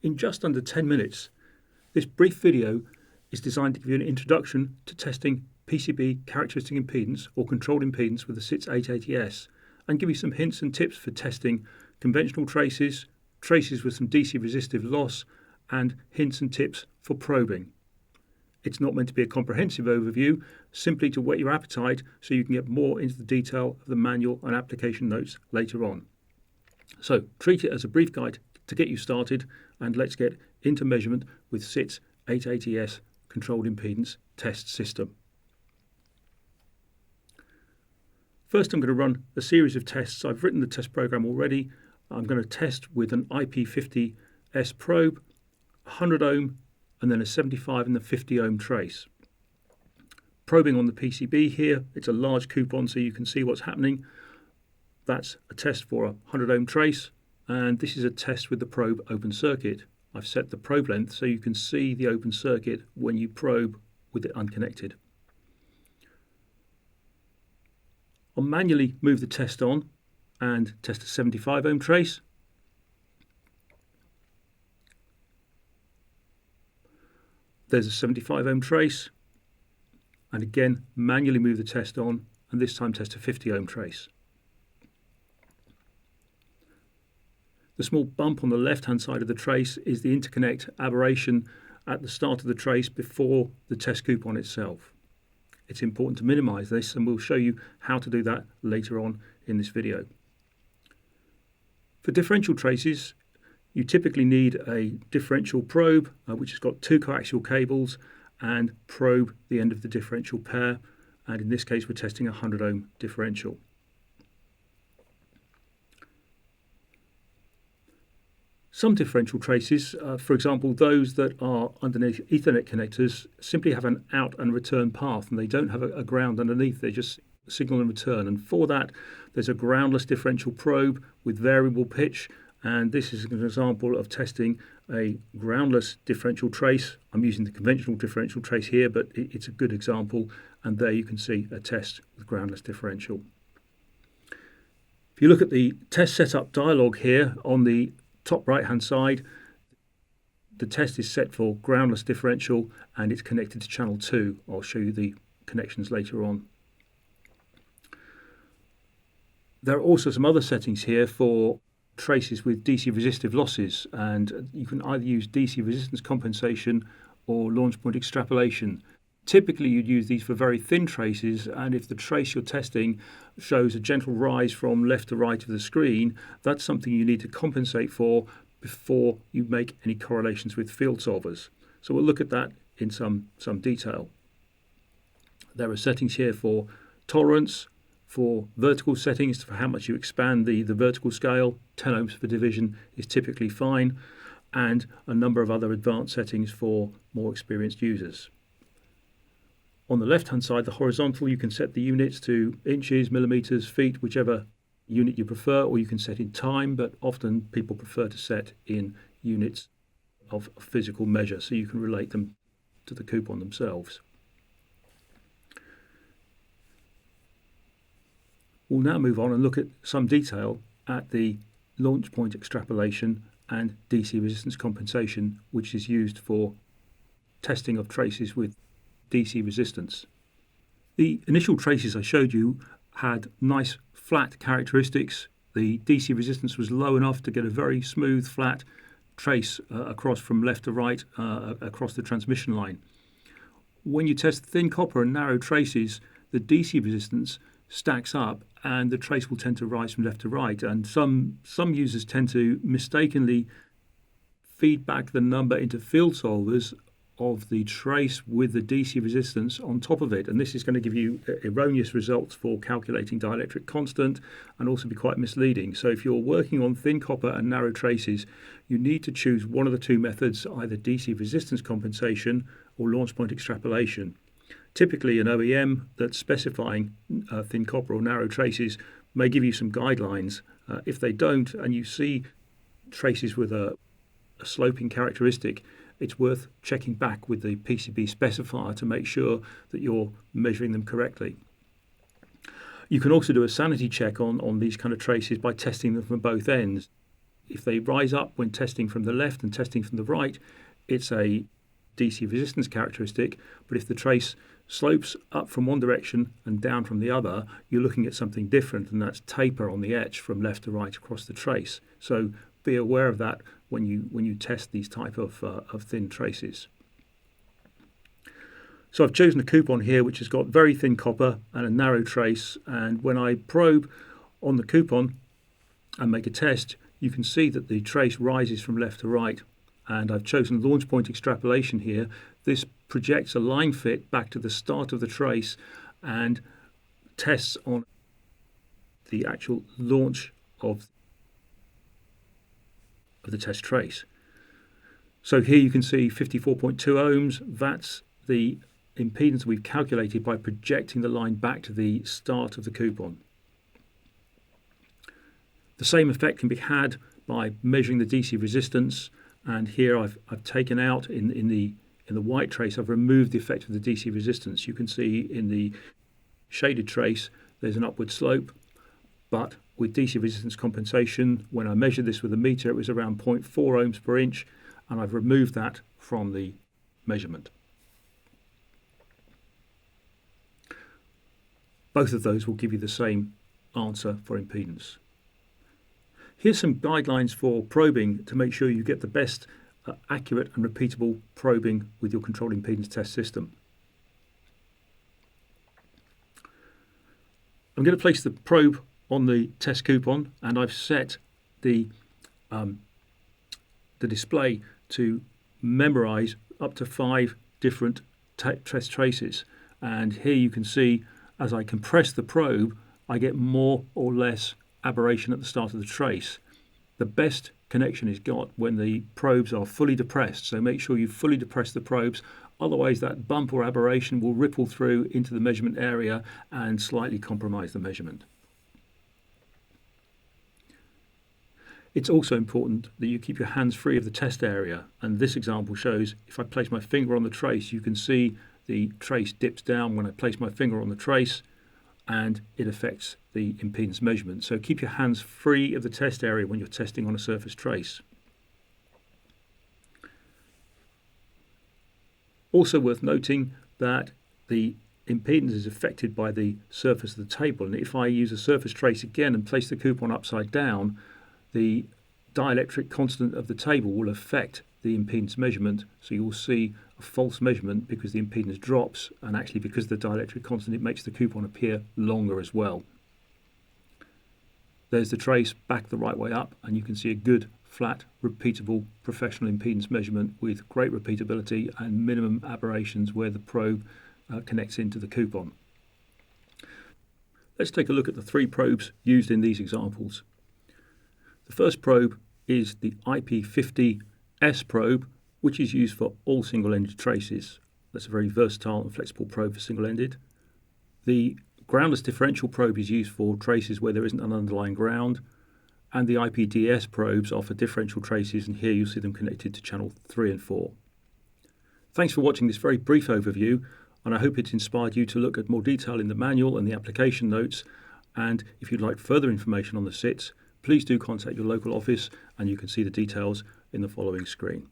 in just under 10 minutes. This brief video is designed to give you an introduction to testing PCB characteristic impedance or controlled impedance with the CITS 880S and give you some hints and tips for testing conventional traces, traces with some DC resistive loss, and hints and tips for probing. It's not meant to be a comprehensive overview, simply to whet your appetite so you can get more into the detail of the manual and application notes later on. So treat it as a brief guide to get you started, and let's get into measurement with CITS 880S controlled impedance test system. First, I'm going to run a series of tests. I've written the test program already. I'm going to test with an IP50S probe, 100 ohm, and then a 75 and the 50 ohm trace. Probing on the PCB here, it's a large coupon so you can see what's happening. That's a test for a 100 ohm trace, and this is a test with the probe open circuit. I've set the probe length so you can see the open circuit when you probe with it unconnected. I'll manually move the test on and test a 75 ohm trace. There's a 75 ohm trace, and again manually move the test on, and this time test a 50 ohm trace. The small bump on the left hand side of the trace is the interconnect aberration at the start of the trace before the test coupon itself. It's important to minimize this, and we'll show you how to do that later on in this video. For differential traces, you typically need a differential probe, which has got two coaxial cables, and probe the end of the differential pair. And in this case, we're testing a 100 ohm differential. Some differential traces, for example, those that are underneath Ethernet connectors, simply have an out and return path, and they don't have a ground underneath. They just signal and return. And for that, there's a groundless differential probe with variable pitch. And this is an example of testing a groundless differential trace. I'm using the conventional differential trace here, but it's a good example. And there you can see a test with groundless differential. If you look at the test setup dialog here on the top right hand side, the test is set for groundless differential and it's connected to channel 2. I'll show you the connections later on. There are also some other settings here for traces with DC resistive losses, and you can either use DC resistance compensation or launch point extrapolation. Typically you'd use these for very thin traces, and if the trace you're testing shows a gentle rise from left to right of the screen, that's something you need to compensate for before you make any correlations with field solvers. So we'll look at that in some detail. There are settings here for tolerance, for vertical settings, for how much you expand the vertical scale. 10 ohms for division is typically fine, and a number of other advanced settings for more experienced users. On the left hand side, the horizontal, you can set the units to inches, millimeters, feet, whichever unit you prefer, or you can set in time, but often people prefer to set in units of physical measure so you can relate them to the coupon themselves. We'll now move on and look at some detail at the launch point extrapolation and DC resistance compensation, which is used for testing of traces with DC resistance. The initial traces I showed you had nice flat characteristics. The DC resistance was low enough to get a very smooth flat trace across from left to right across the transmission line. When you test thin copper and narrow traces, the DC resistance stacks up and the trace will tend to rise from left to right, and some users tend to mistakenly feed back the number into field solvers of the trace with the DC resistance on top of it, and this is going to give you erroneous results for calculating dielectric constant and also be quite misleading. So if you're working on thin copper and narrow traces, you need to choose one of the two methods, either DC resistance compensation or launch point extrapolation. Typically an OEM that's specifying thin copper or narrow traces may give you some guidelines. If they don't, and you see traces with a sloping characteristic, it's worth checking back with the PCB specifier to make sure that you're measuring them correctly. You can also do a sanity check on these kind of traces by testing them from both ends. if they rise up when testing from the left and testing from the right, it's a DC resistance characteristic. But if the trace slopes up from one direction and down from the other, you're looking at something different, and that's taper on the etch from left to right across the trace. So be aware of that when you test these type of thin traces. So I've chosen a coupon here which has got very thin copper and a narrow trace, and when I probe on the coupon and make a test, you can see that the trace rises from left to right, and I've chosen launch point extrapolation here. This projects a line fit back to the start of the trace and tests on the actual launch of the test trace. So here you can see 54.2 ohms. That's the impedance we've calculated by projecting the line back to the start of the coupon. The same effect can be had by measuring the DC resistance, and here I've taken out in the white trace, I've removed the effect of the DC resistance. You can see in the shaded trace there's an upward slope, but with DC resistance compensation, when I measured this with a meter, it was around 0.4 ohms per inch, and I've removed that from the measurement. Both of those will give you the same answer for impedance. Here's some guidelines for probing to make sure you get the best accurate and repeatable probing with your controlled impedance test system. I'm going to place the probe on the test coupon, and I've set the display to memorize up to 5 different test traces. And here you can see, as I compress the probe, I get more or less aberration at the start of the trace. The best connection is got when the probes are fully depressed, so make sure you fully depress the probes, otherwise that bump or aberration will ripple through into the measurement area and slightly compromise the measurement. It's also important that you keep your hands free of the test area, and this example shows if I place my finger on the trace, you can see the trace dips down when I place my finger on the trace, and it affects the impedance measurement. So keep your hands free of the test area when you're testing on a surface trace. Also worth noting that the impedance is affected by the surface of the table, and if I use a surface trace again and place the coupon upside down, the dielectric constant of the table will affect the impedance measurement, so you'll see a false measurement because the impedance drops, and actually because of the dielectric constant it makes the coupon appear longer as well. There's the trace back the right way up, and you can see a good, flat, repeatable professional impedance measurement with great repeatability and minimum aberrations where the probe connects into the coupon. Let's take a look at the 3 probes used in these examples. The first probe is the IP50S probe, which is used for all single-ended traces. That's a very versatile and flexible probe for single-ended. The groundless differential probe is used for traces where there isn't an underlying ground, and the IPDS probes are for differential traces, and here you'll see them connected to channel 3 and 4. Thanks for watching this very brief overview, and I hope it's inspired you to look at more detail in the manual and the application notes, and if you'd like further information on the CITS, please do contact your local office, and you can see the details in the following screen.